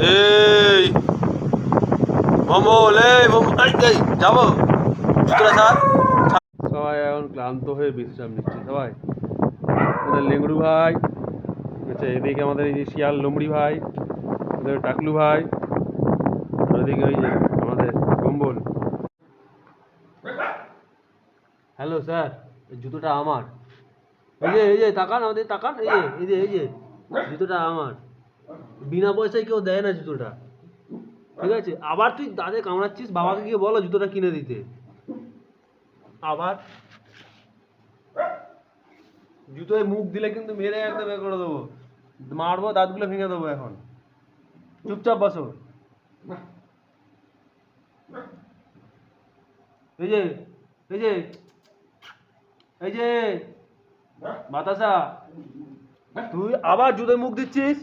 এই মঙ্গল, এই মঙ্গল, এই যাবো জুতোটা ছাড়। সবাই এখন ক্লান্ত হয়ে বিশ্রাম নিচ্ছে সবাই। আমাদের লেংড়ু ভাই, আচ্ছা এদিকে আমাদের এই যে শিয়াল লোমড়ি ভাই, ওদের টাকলু ভাই, আর ওদিকে ওই যে আমাদের কম্বল। হ্যালো স্যার, এই জুতোটা আমার। এই যে তাকান, আমাদের তাকান, এই যে জুতোটা আমার। বিনা পয়সায় কেউ দেয় না জুতোটা, ঠিক আছে? আবার তুই দাদে কামড়াচ্ছিস, বাবাকে গিয়ে বলো জুতোটা কিনে দিতে। আবার জুতোয় মুখ দিলে কিন্তু মেরে একদম এ করে দেবো, মারবো, দাঁতগুলো ভেঙে দেবো। এখন চুপচাপ বসো। এই যে এই যে এই যে বাতাসা, তুই আবার জুতোয় মুখ দিচ্ছিস,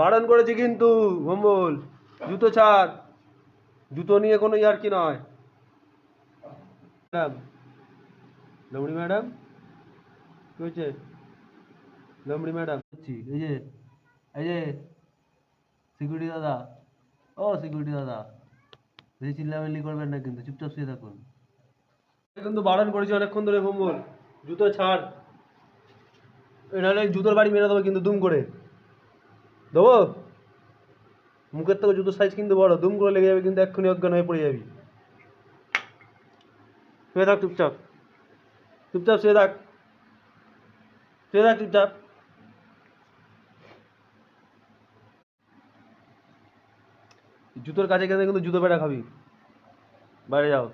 বারণ করেছি কিন্তু ভম্বল। জুতো ছাড়, জুতো নিয়ে কোনো ইয়ার্কি নয়। ম্যাডাম, লমড়ি ম্যাডাম, কি হয়েছে? লমড়ি ম্যাডাম, এই যে সিকিউরিটি দাদা, ও সিকিউরিটি দাদা, বেশি চিল্লামিল্লি করবেন না কিন্তু, চুপচাপ শুয়ে থাকুন। কিন্তু বারণ করেছি অনেকক্ষণ ধরে ভম্বল, জুতো ছাড়, নাহলে জুতোর বাড়ি মেরে দেবো কিন্তু দুম করে দেবো। মুখের থেকে জুতোর সাইজ কিন্তু বড়, দুম করে লেগে যাবে কিন্তু, এক্ষুনি অজ্ঞান হয়ে পড়ে যাবি। শুয়ে থাক চুপচাপ, চুপচাপ শুয়ে থাক, শুয়ে থাক চুপচাপ। জুতোর কাছে গেলে কিন্তু জুতো পেটা খাবি। বাইরে যাও।